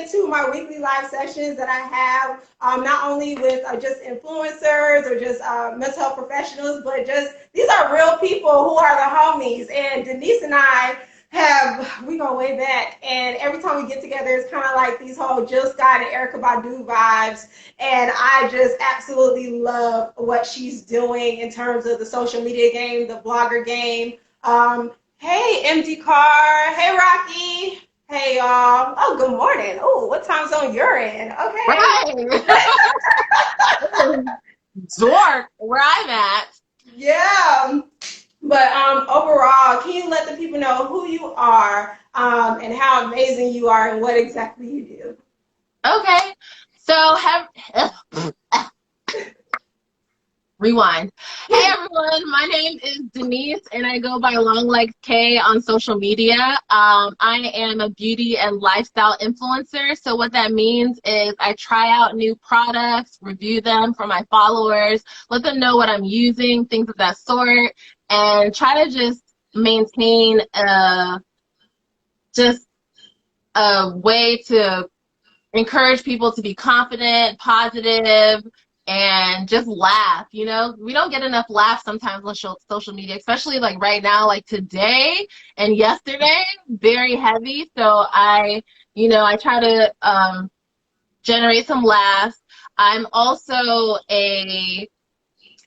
into my weekly live sessions that I have, not only with just influencers or just mental health professionals, but just these are real people who are the homies. And Denise and I we go way back, and every time we get together, it's kind of like these whole Jill Scott and Erykah Badu vibes. And I just absolutely love what she's doing in terms of the social media game, the blogger game. Hey, MD Car. Hey, Rocky. Hey, y'all. Oh, good morning. Oh, what time zone you're in? Okay. Right. Zork, where I'm at. Yeah. But overall, can you let the people know who you are and how amazing you are and what exactly you do? Okay. So rewind. Hey everyone, my name is Denise and I go by Long Legs K on social media. I am a beauty and lifestyle influencer. So what that means is I try out new products, review them for my followers, let them know what I'm using, things of that sort, and try to just maintain just a way to encourage people to be confident, positive, and just laugh. You know, we don't get enough laughs sometimes on social media, especially like right now, like today and yesterday, very heavy. So I try to generate some laughs. I'm also a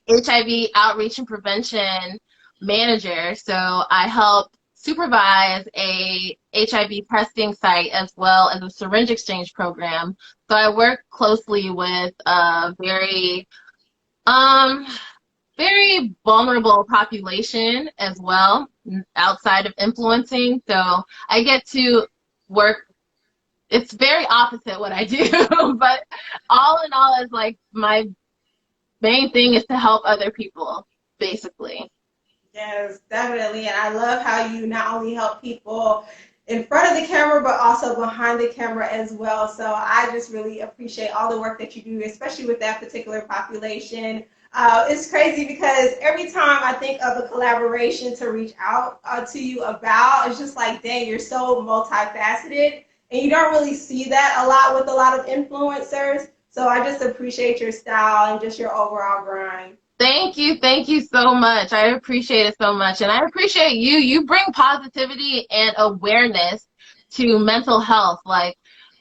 HIV outreach and prevention manager. So I help supervise a HIV testing site as well as a syringe exchange program. So I work closely with a very vulnerable population as well outside of influencing. So I get to work. It's very opposite what I do, but all in all, is like my main thing is to help other people, basically. Yes, definitely. And I love how you not only help people in front of the camera, but also behind the camera as well. So I just really appreciate all the work that you do, especially with that particular population. It's crazy because every time I think of a collaboration to reach out to you about, it's just like, dang, you're so multifaceted. And you don't really see that a lot with a lot of influencers. So I just appreciate your style and just your overall grind. Thank you so much. I appreciate it so much. And I appreciate you. You bring positivity and awareness to mental health. Like,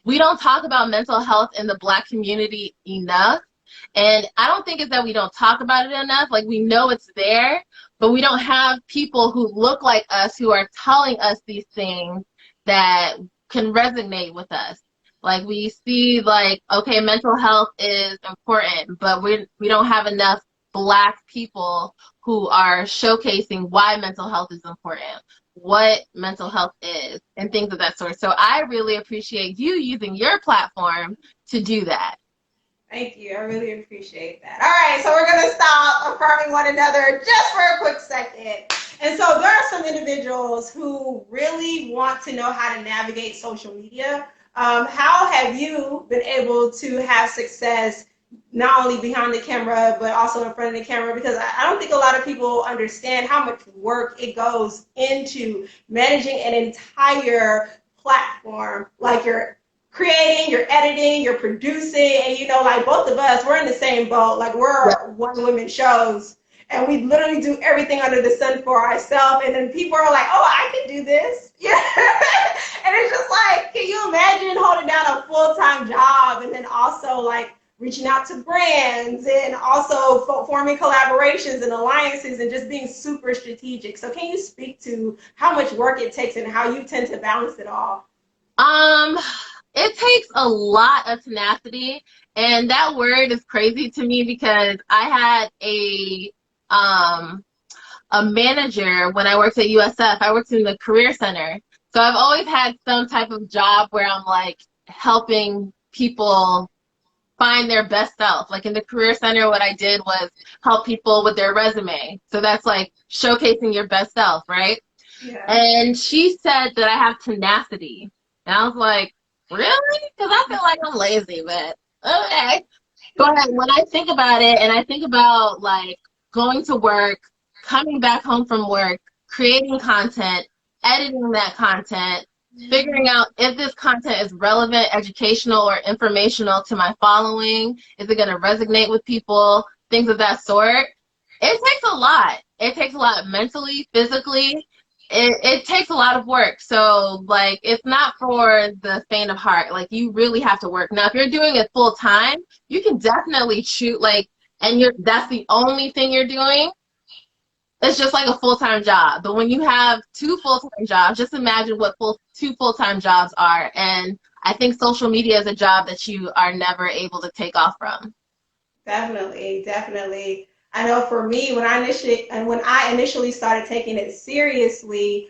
we don't talk about mental health in the Black community enough. And I don't think it's that we don't talk about it enough. Like, we know it's there, but we don't have people who look like us who are telling us these things that can resonate with us. Like, we see, like, okay, mental health is important, but we don't have enough Black people who are showcasing why mental health is important, what mental health is, and things of that sort. So I really appreciate you using your platform to do that. Thank you. I really appreciate that. All right, so we're going to stop affirming one another just for a quick second. And so there are some individuals who really want to know how to navigate social media. How have you been able to have success not only behind the camera, but also in front of the camera? Because I don't think a lot of people understand how much work it goes into managing an entire platform. Like you're creating, you're editing, you're producing, and like both of us, we're in the same boat. Like we're one woman shows, and we literally do everything under the sun for ourselves. And then people are like, "Oh, I can do this." Yeah, and it's just like, can you imagine holding down a full-time job and then also like reaching out to brands and also forming collaborations and alliances and just being super strategic? So can you speak to how much work it takes and how you tend to balance it all? It takes a lot of tenacity, and that word is crazy to me because I had a manager when I worked at USF. I worked in the career center. So I've always had some type of job where I'm like helping people find their best self. Like in the career center, what I did was help people with their resume. So that's like showcasing your best self, right? Yeah. And she said that I have tenacity. And I was like, really? Because I feel like I'm lazy, but okay. But when I think about it and I think about like going to work, coming back home from work, creating content, editing that content, figuring out if this content is relevant, educational, or informational to my following. Is it going to resonate with people? Things of that sort. It takes a lot. It takes a lot mentally, physically. It takes a lot of work. So, like, it's not for the faint of heart. Like, you really have to work. Now, if you're doing it full time, you can definitely shoot, like, and that's the only thing you're doing. It's just like a full-time job. But when you have two full-time jobs, just imagine what two full-time jobs are. And I think social media is a job that you are never able to take off from. Definitely, definitely. I know for me, when I initially started taking it seriously,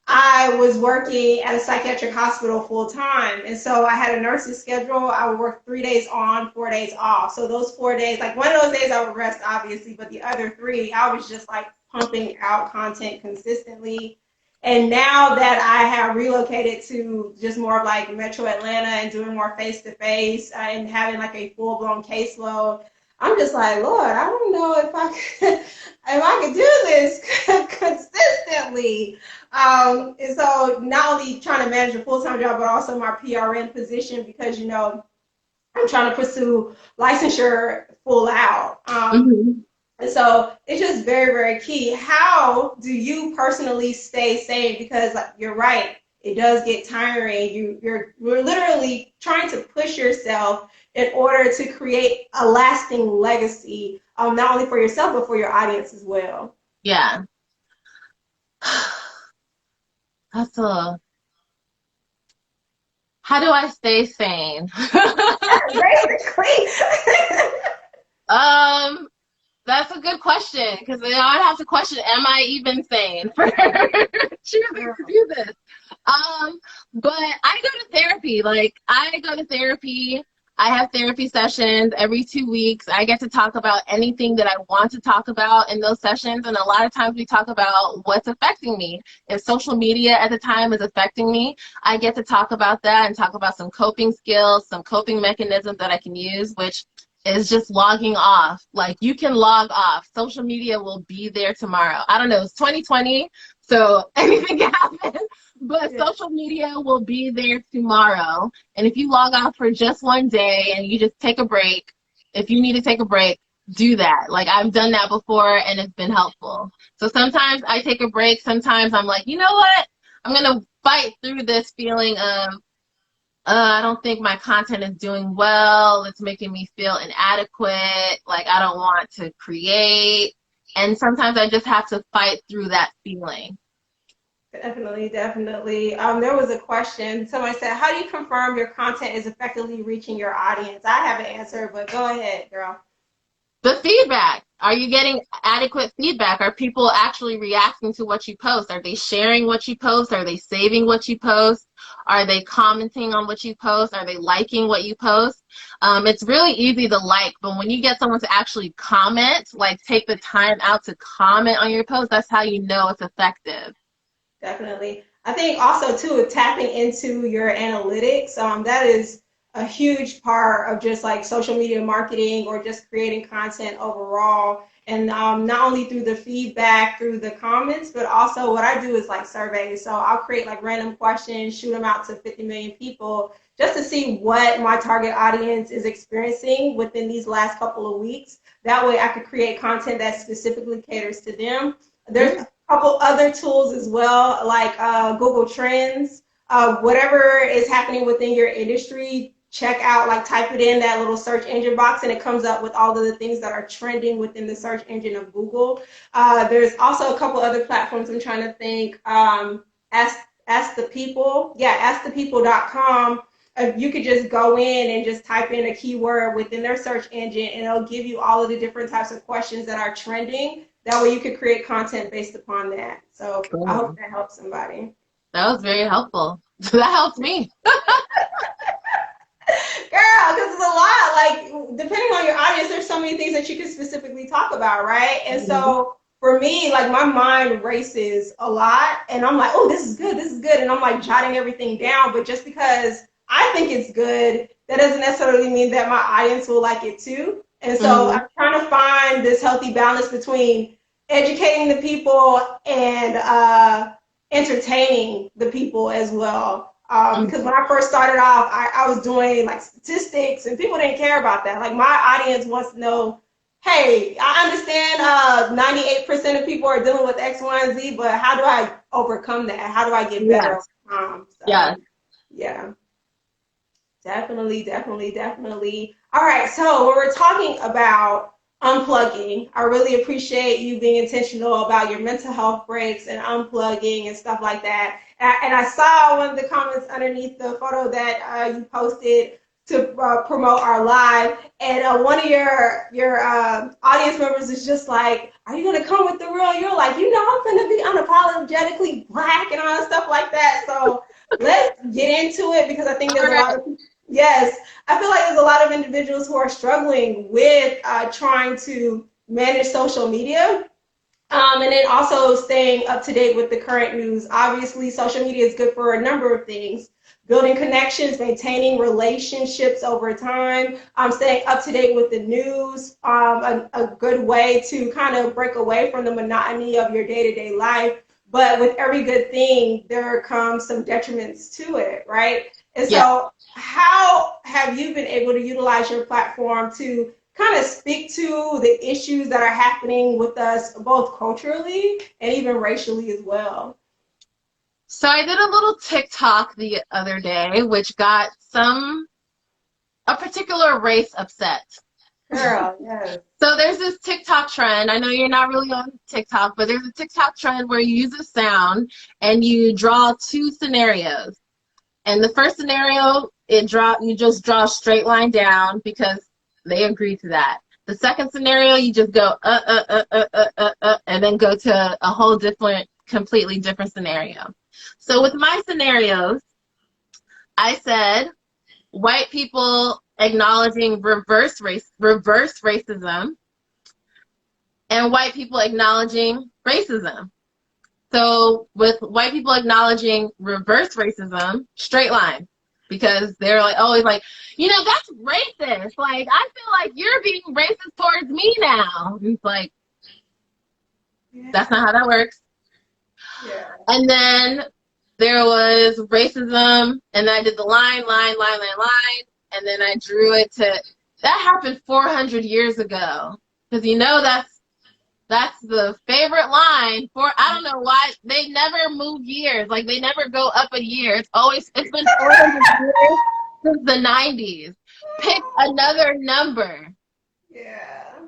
I was working at a psychiatric hospital full time. And so I had a nurse's schedule. I would work 3 days on, 4 days off. So those 4 days, like one of those days I would rest, obviously, but the other three, I was just like pumping out content consistently. And now that I have relocated to just more of like Metro Atlanta and doing more face to face and having like a full blown caseload, I'm just like, Lord, I don't know if I could do this consistently. And so not only trying to manage a full-time job, but also my PRN position because, I'm trying to pursue licensure full out. And so it's just very, very key. How do you personally stay sane? Because you're right, it does get tiring. You're literally trying to push yourself in order to create a lasting legacy, not only for yourself, but for your audience as well. Yeah. How do I stay sane? Basically. That's a good question because then I'd have to question, am I even sane for choosing to do this? But I go to therapy. Like, I go to therapy. I have therapy sessions every 2 weeks. I get to talk about anything that I want to talk about in those sessions. And a lot of times we talk about what's affecting me. If social media at the time is affecting me, I get to talk about that and talk about some coping skills, some coping mechanisms that I can use, which is just logging off. Like, you can log off. Social media will be there tomorrow. I don't know. It's 2020, so anything can happen. But social media will be there tomorrow. And if you log off for just one day and you just take a break, if you need to take a break, do that. Like, I've done that before and it's been helpful. So sometimes I take a break. Sometimes I'm like, you know what? I'm going to fight through this feeling of, I don't think my content is doing well. It's making me feel inadequate. Like, I don't want to create. And sometimes I just have to fight through that feeling. Definitely, definitely. There was a question. Somebody said, how do you confirm your content is effectively reaching your audience? I have an answer, but go ahead, girl. The feedback. Are you getting adequate feedback? Are people actually reacting to what you post? Are they sharing what you post? Are they saving what you post? Are they commenting on what you post? Are they liking what you post? It's really easy to like, but when you get someone to actually comment, like take the time out to comment on your post, that's how you know it's effective. Definitely. I think also too, tapping into your analytics, that is a huge part of just like social media marketing or just creating content overall. And not only through the feedback, through the comments, but also what I do is like surveys. So I'll create like random questions, shoot them out to 50 million people just to see what my target audience is experiencing within these last couple of weeks. That way I could create content that specifically caters to them. There's a couple other tools as well, like Google Trends. Whatever is happening within your industry, check out, like type it in that little search engine box and it comes up with all of the things that are trending within the search engine of Google. There's also a couple other platforms I'm trying to think. Ask the People. Yeah, askthepeople.com. You could just go in and just type in a keyword within their search engine and it'll give you all of the different types of questions that are trending. That way you could create content based upon that. So cool. I hope that helps somebody. That was very helpful. That helped me. Girl, this is a lot. Like, depending on your audience, there's so many things that you can specifically talk about, right? And so for me, like, my mind races a lot and I'm like, oh, this is good, this is good. And I'm like jotting everything down. But just because I think it's good, that doesn't necessarily mean that my audience will like it too. And so I'm trying to find this healthy balance between educating the people and entertaining the people as well. Because when I first started off, I was doing like statistics, and people didn't care about that. Like, my audience wants to know, hey, I understand 98% of people are dealing with X, Y, and Z, but how do I overcome that? How do I get better Yes. over time? So, Yes. yeah, definitely, definitely, definitely. All right, so when we're talking about unplugging, I really appreciate you being intentional about your mental health breaks and unplugging and stuff like that. And I saw one of the comments underneath the photo that you posted to promote our live, and one of your audience members is just like, "Are you gonna come with the real?" You're like, I'm gonna be unapologetically black and all that stuff like that. So let's get into it, because I think All there's a lot right. of people. Yes, I feel like there's a lot of individuals who are struggling with trying to manage social media. And then also staying up to date with the current news. Obviously, social media is good for a number of things: building connections, maintaining relationships over time, staying up to date with the news, a good way to kind of break away from the monotony of your day-to-day life. But with every good thing, there comes some detriments to it, right? And Yeah. so, how have you been able to utilize your platform to kind of speak to the issues that are happening with us, both culturally and even racially as well? So I did a little TikTok the other day, which got a particular race upset. Girl, yes. So there's this TikTok trend. I know you're not really on TikTok, but there's a TikTok trend where you use a sound and you draw two scenarios. And the first scenario, you just draw a straight line down because they agree to that. The second scenario, you just go and then go to a whole completely different scenario. So with my scenarios, I said white people acknowledging reverse racism, and white people acknowledging racism. So with white people acknowledging reverse racism, straight line, because they're like always like, that's racist. Like, I feel like you're being racist towards me now. And it's like, that's not how that works. Yeah. And then there was racism, and I did the line, and then I drew it to, that happened 400 years ago. Because that's the favorite line for, I don't know why, they never move years. Like, they never go up a year. It's been 400 years since the 90s. Pick another number. Yeah.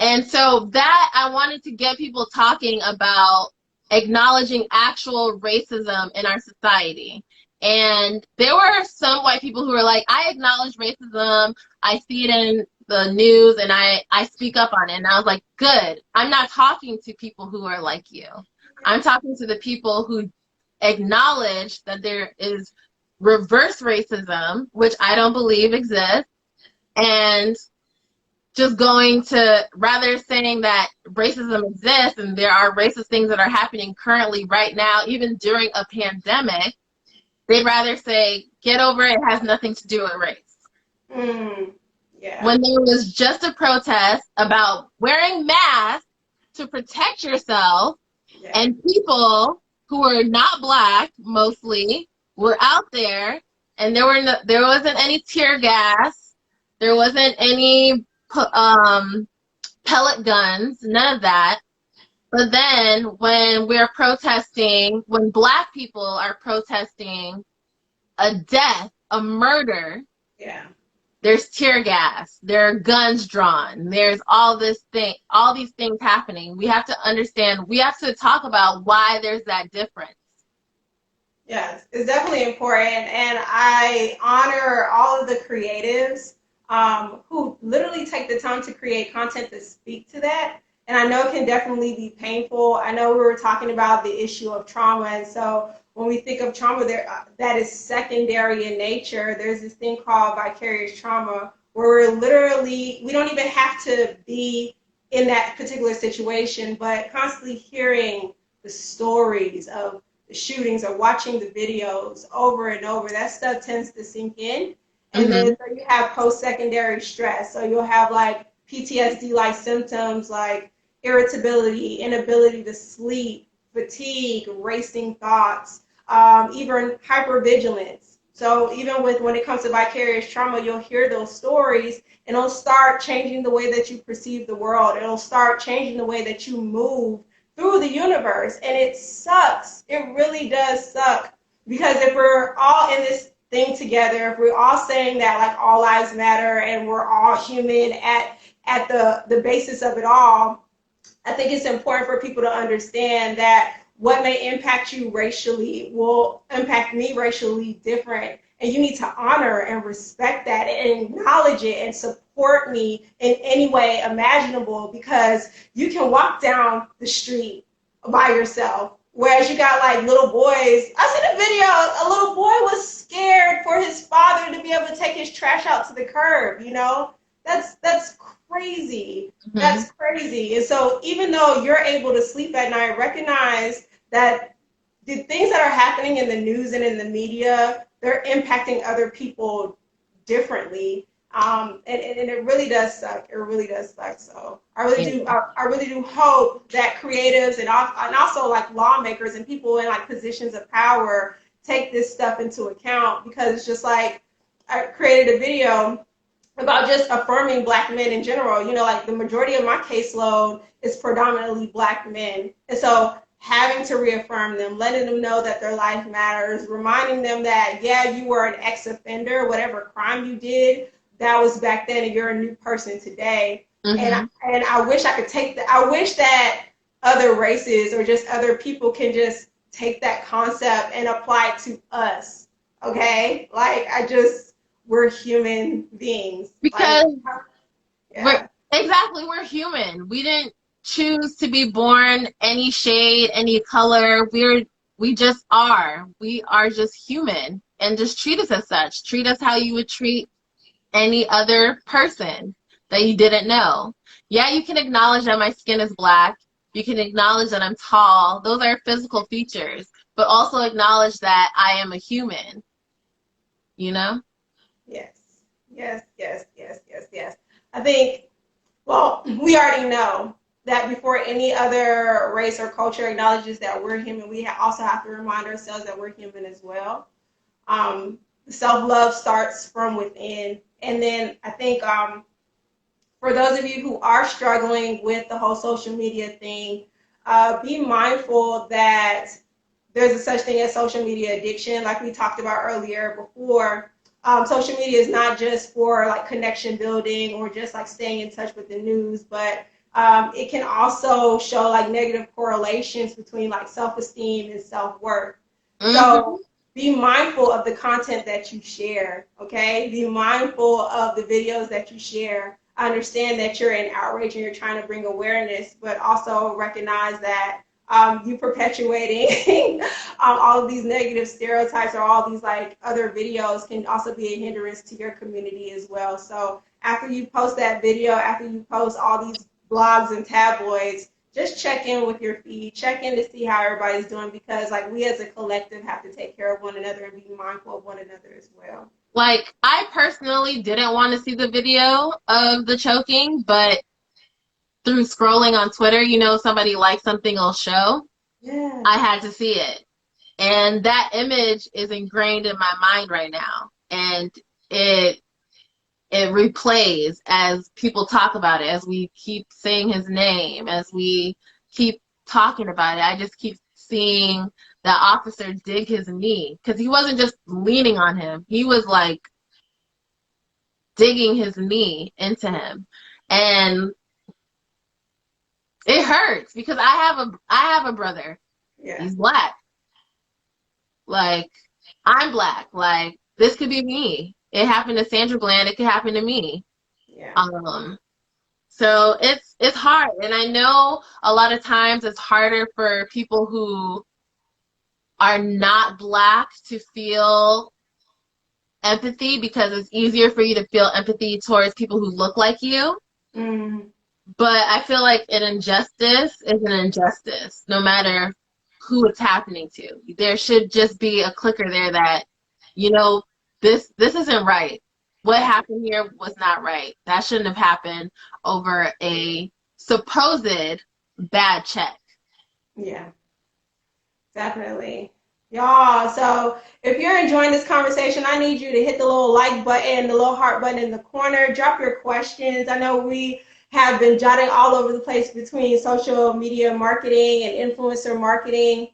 And so that, I wanted to get people talking about acknowledging actual racism in our society. And there were some white people who were like, I acknowledge racism, I see it in the news, and I speak up on it. And I was like, good. I'm not talking to people who are like you. I'm talking to the people who acknowledge that there is reverse racism, which I don't believe exists, and just going to, rather saying that racism exists and there are racist things that are happening currently right now, even during a pandemic, they'd rather say, get over it, has nothing to do with race. Yeah. When there was just a protest about wearing masks to protect yourself, and people who were not Black, mostly, were out there, and there wasn't any tear gas, there wasn't any pellet guns, none of that. But then when when Black people are protesting a death, a murder, there's tear gas, there are guns drawn, there's all these things happening. We have to understand, we have to talk about why there's that difference. Yes, it's definitely important, and I honor all of the creatives who literally take the time to create content to speak to that. And I know it can definitely be painful. I know we were talking about the issue of trauma, and so when we think of trauma that is secondary in nature, there's this thing called vicarious trauma, where we don't even have to be in that particular situation, but constantly hearing the stories of the shootings or watching the videos over and over, that stuff tends to sink in. And then so you have post-secondary stress. So you'll have like PTSD-like symptoms like irritability, inability to sleep, fatigue, racing thoughts. even hypervigilance. So even with when it comes to vicarious trauma, you'll hear those stories and it'll start changing the way that you perceive the world. It'll start changing the way that you move through the universe. And it sucks. It really does suck. Because if we're all in this thing together, if we're all saying that like all lives matter and we're all human at the basis of it all, I think it's important for people to understand that what may impact you racially will impact me racially different. And you need to honor and respect that and acknowledge it and support me in any way imaginable, because you can walk down the street by yourself. Whereas you got like little boys. I seen a video, a little boy was scared for his father to be able to take his trash out to the curb, you know? That's crazy. Mm-hmm. That's crazy. And so even though you're able to sleep at night, recognize that the things that are happening in the news and in the media, they're impacting other people differently. And it really does suck. It really does suck. So I really do hope that creatives and also like lawmakers and people in like positions of power take this stuff into account, because it's just like I created a video about just affirming Black men in general. You know, like the majority of my caseload is predominantly Black men. And so having to reaffirm them, letting them know that their life matters, reminding them that, yeah, you were an ex-offender, whatever crime you did, that was back then and you're a new person today. Mm-hmm. And I wish I could take that. I wish that other races or just other people can just take that concept and apply it to us. Okay? Like, we're human beings. Because we're human. We didn't choose to be born any shade, any color. We just are. We are just human, and just treat us as such. Treat us how you would treat any other person that you didn't know. Yeah, you can acknowledge that my skin is Black. You can acknowledge that I'm tall. Those are physical features, but also acknowledge that I am a human. You know? Yes. I think, well, we already know that before any other race or culture acknowledges that we're human, we also have to remind ourselves that we're human as well. Self-love starts from within. And then I think for those of you who are struggling with the whole social media thing, be mindful that there's a such thing as social media addiction, like we talked about earlier before. Social media is not just for like connection building or just like staying in touch with the news, but it can also show like negative correlations between like self-esteem and self-worth. Mm-hmm. So be mindful of the content that you share, okay? Be mindful of the videos that you share. I understand that you're in outrage and you're trying to bring awareness, but also recognize that you perpetuating all of these negative stereotypes or all these like other videos can also be a hindrance to your community as well. So after you post that video, after you post all these blogs and tabloids, just check in with your feed, check in to see how everybody's doing, because like we as a collective have to take care of one another and be mindful of one another as well. Like, I personally didn't want to see the video of the choking, but through scrolling on Twitter, you know, somebody likes something, will show. Yeah. I had to see it. And that image is ingrained in my mind right now. And it replays as people talk about it, as we keep saying his name, as we keep talking about it. I just keep seeing that officer dig his knee, because he wasn't just leaning on him. He was like digging his knee into him. And it hurts because I have a brother. Yeah. He's Black. Like, I'm Black. Like, this could be me. It happened to Sandra Bland. It could happen to me. Yeah. So it's hard, and I know a lot of times it's harder for people who are not Black to feel empathy, because it's easier for you to feel empathy towards people who look like you. Mm. But I feel like an injustice is an injustice, no matter who it's happening to. There should just be a clicker there that, you know, this isn't right. What happened here was not right. That shouldn't have happened over a supposed bad check. Yeah, definitely. Y'all, so if you're enjoying this conversation, I need you to hit the little like button, the little heart button in the corner. Drop your questions. I know we have been jotting all over the place between social media marketing and influencer marketing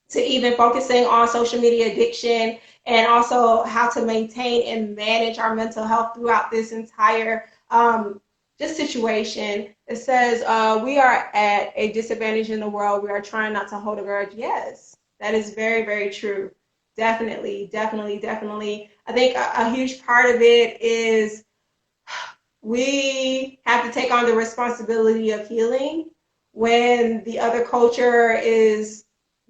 to even focusing on social media addiction and also how to maintain and manage our mental health throughout this entire this situation. It says we are at a disadvantage in the world. We are trying not to hold a grudge. Yes, that is very, very true. Definitely, definitely, definitely. I think a huge part of it is we have to take on the responsibility of healing when the other culture is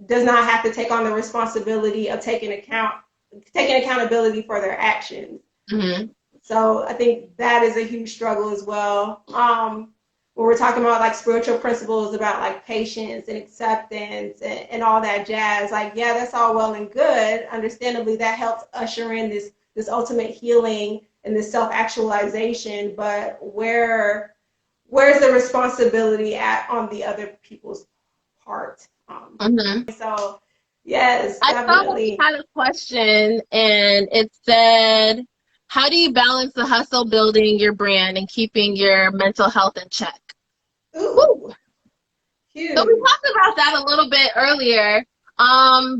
does not have to take on the responsibility of taking accountability for their actions. Mm-hmm. So I think that is a huge struggle as well. When we're talking about like spiritual principles about like patience and acceptance and all that jazz, like yeah, that's all well and good. Understandably, that helps usher in this ultimate healing and this self actualization. But where's the responsibility at on the other people's part? Mm-hmm. So yes, I saw that you definitely. had a question, and it said, how do you balance the hustle building your brand and keeping your mental health in check? Woo. Ooh, So we huge. talked about that a little bit earlier.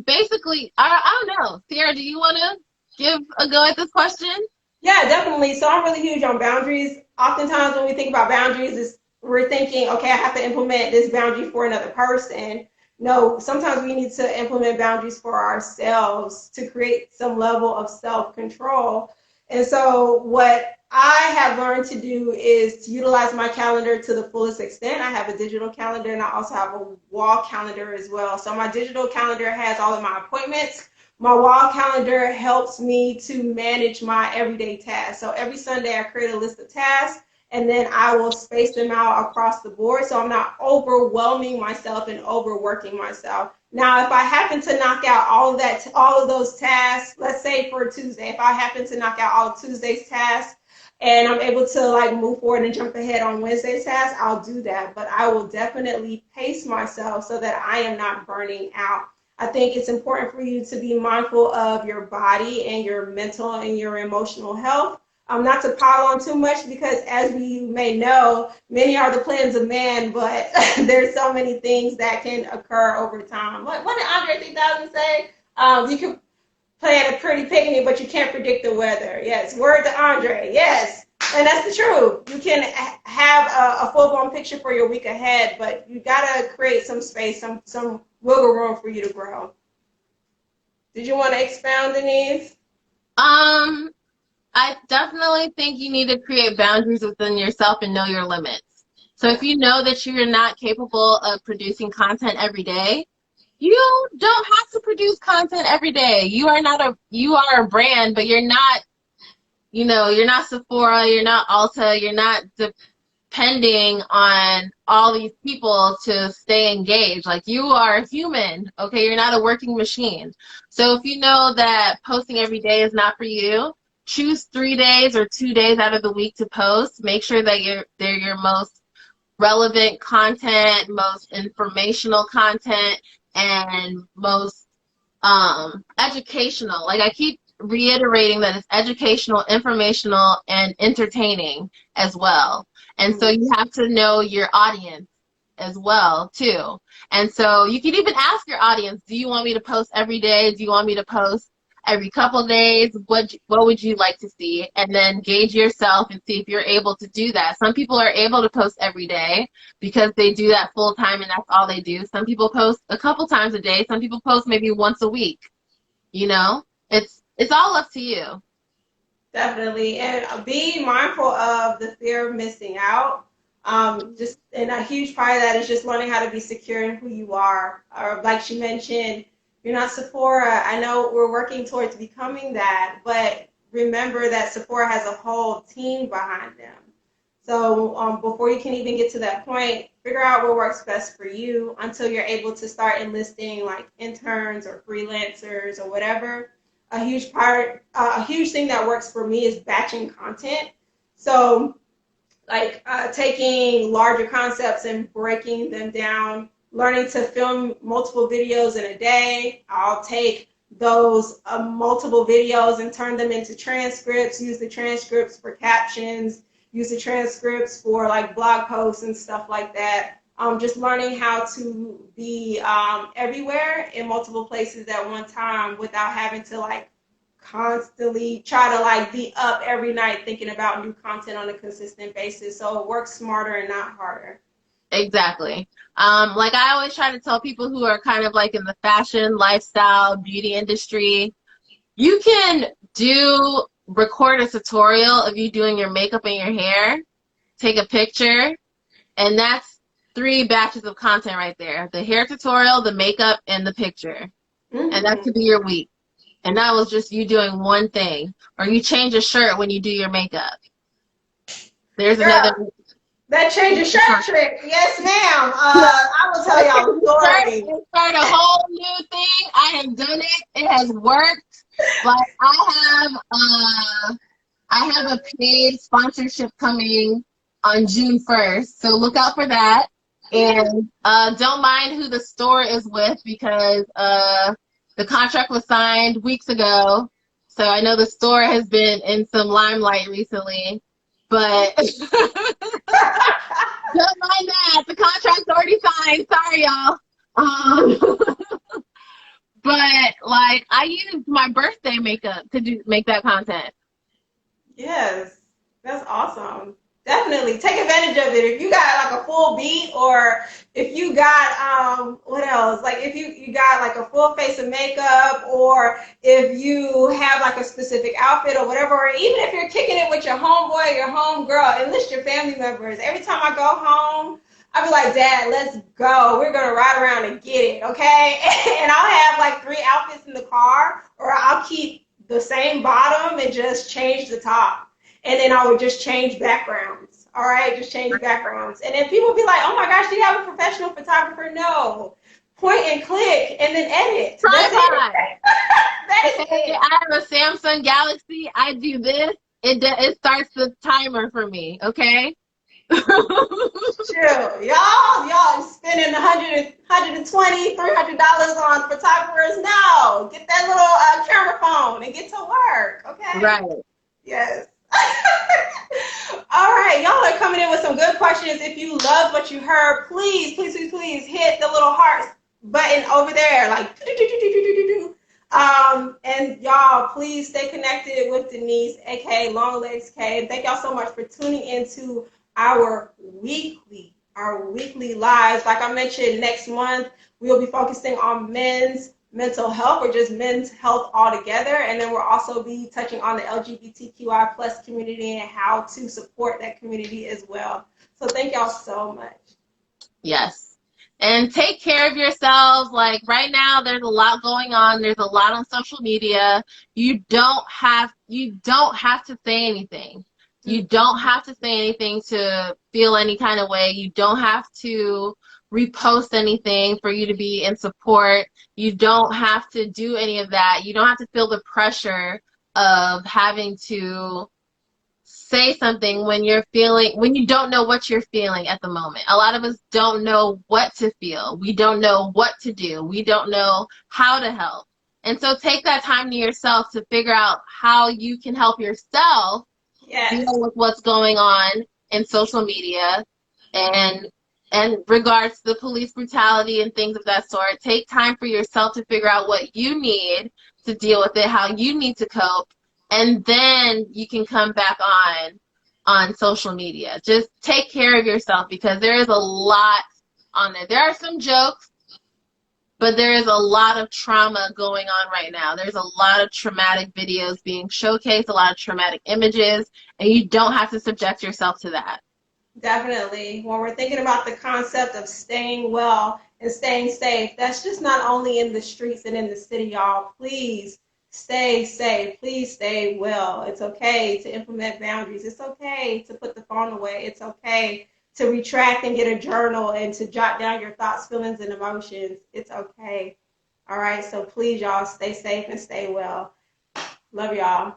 Basically, I don't know. Sierra, do you want to give a go at this question? Yeah, definitely. So I'm really huge on boundaries. Oftentimes when we think about boundaries, we're thinking, okay, I have to implement this boundary for another person. No, sometimes we need to implement boundaries for ourselves to create some level of self-control. And so what I have learned to do is to utilize my calendar to the fullest extent. I have a digital calendar and I also have a wall calendar as well. So my digital calendar has all of my appointments. My wall calendar helps me to manage my everyday tasks. So every Sunday I create a list of tasks and then I will space them out across the board so I'm not overwhelming myself and overworking myself. Now, if I happen to knock out all of those tasks, let's say for Tuesday, if I happen to knock out all of Tuesday's tasks and I'm able to like move forward and jump ahead on Wednesday's tasks, I'll do that. But I will definitely pace myself so that I am not burning out. I think it's important for you to be mindful of your body and your mental and your emotional health. Not to pile on too much because, as we may know, many are the plans of man, but there's so many things that can occur over time. What did Andre 3000 say? You can plan a pretty picnic, but you can't predict the weather. Yes, word to Andre. Yes, and that's the truth. You can have a full blown picture for your week ahead, but you gotta create some space, some wiggle room for you to grow. Did you want to expound, Denise? Um, I definitely think you need to create boundaries within yourself and know your limits. So if you know that you're not capable of producing content every day, you don't have to produce content every day. You are a brand, but you're not, you're not Sephora, you're not Ulta, you're not depending on all these people to stay engaged. Like you are a human, okay? You're not a working machine. So if you know that posting every day is not for you, choose 3 days or 2 days out of the week to post. Make sure that they're your most relevant content, most informational content, and most educational. Like I keep reiterating that it's educational, informational, and entertaining as well. And so you have to know your audience as well too. And so you can even ask your audience, do you want me to post every day? Do you want me to post every couple of days? What would you like to see? And then gauge yourself and see if you're able to do that. Some people are able to post every day because they do that full time and that's all they do. Some people post a couple times a day. Some people post maybe once a week. You know, it's all up to you. Definitely, and be mindful of the fear of missing out. Just and a huge part of that is just learning how to be secure in who you are. Or like she mentioned, you're not Sephora. I know we're working towards becoming that, but remember that Sephora has a whole team behind them. So before you can even get to that point, figure out what works best for you until you're able to start enlisting like interns or freelancers or whatever. A huge thing that works for me is batching content. So like taking larger concepts and breaking them down learning to film multiple videos in a day. I'll take those multiple videos and turn them into transcripts, use the transcripts for captions, use the transcripts for like blog posts and stuff like that. Just learning how to be everywhere in multiple places at one time without having to like constantly try to like be up every night thinking about new content on a consistent basis. So it works smarter and not harder. Exactly. Like I always try to tell people who are kind of like in the fashion, lifestyle, beauty industry, you can record a tutorial of you doing your makeup and your hair, take a picture, and that's 3 batches of content right there. The hair tutorial, the makeup, and the picture. And that could be your week. And that was just you doing one thing. Or you change a shirt when you do your makeup. There's another. That change of shirt trick. Yes, ma'am. I will tell y'all a story. Start a whole new thing. I have done it. It has worked. Like I have a paid sponsorship coming on June 1st. So look out for that. And don't mind who the store is with because the contract was signed weeks ago. So I know the store has been in some limelight recently. But don't mind that. The contract's already signed. Sorry, y'all. But like I used my birthday makeup to make that content. Yes, that's awesome. Definitely take advantage of it. If you got like a full beat, or if you got what else? Like if you got like a full face of makeup, or if you have like a specific outfit or whatever, or even if you're kicking it with your homeboy, your homegirl, enlist your family members. Every time I go home, I'll be like, Dad, let's go. We're gonna ride around and get it, okay? And I'll have like 3 outfits in the car, or I'll keep the same bottom and just change the top. And then I would just change backgrounds. All right, just change backgrounds. And then people would be like, oh my gosh, do you have a professional photographer? No. Point and click and then edit. That's it. That is it. I have a Samsung Galaxy. I do this. It starts the timer for me, okay? True. Y'all spending $120, $300 on photographers. No. Get that little camera phone and get to work, okay? Right. Yes. All right, y'all are coming in with some good questions. If you loved what you heard, please hit the little heart button over there, like and y'all, please stay connected with Denise, aka Long Legs K. And thank y'all so much for tuning into our weekly lives. Like I mentioned, next month we'll be focusing on men's mental health, or just men's health altogether, and then we'll also be touching on the LGBTQI plus community and how to support that community as well. So thank y'all so much. Yes. And take care of yourselves. Like right now there's a lot going on. There's a lot on social media. You don't have to say anything. You don't have to say anything to feel any kind of way. You don't have to repost anything for you to be in support. You don't have to do any of that. You don't have to feel the pressure of having to say something when you don't know what you're feeling at the moment. A lot of us don't know what to feel. We don't know what to do. We don't know how to help. And so take that time to yourself to figure out how you can help yourself deal with what's going on in social media and regards to the police brutality and things of that sort. Take time for yourself to figure out what you need to deal with it, how you need to cope, and then you can come back on social media. Just take care of yourself, because there is a lot on there. There are some jokes, but there is a lot of trauma going on right now. There's a lot of traumatic videos being showcased, a lot of traumatic images, and you don't have to subject yourself to that. Definitely. When we're thinking about the concept of staying well and staying safe, that's just not only in the streets and in the city, y'all. Please stay safe. Please stay well. It's okay to implement boundaries. It's okay to put the phone away. It's okay to retract and get a journal and to jot down your thoughts, feelings, and emotions. It's okay. All right. So please, y'all, stay safe and stay well. Love y'all.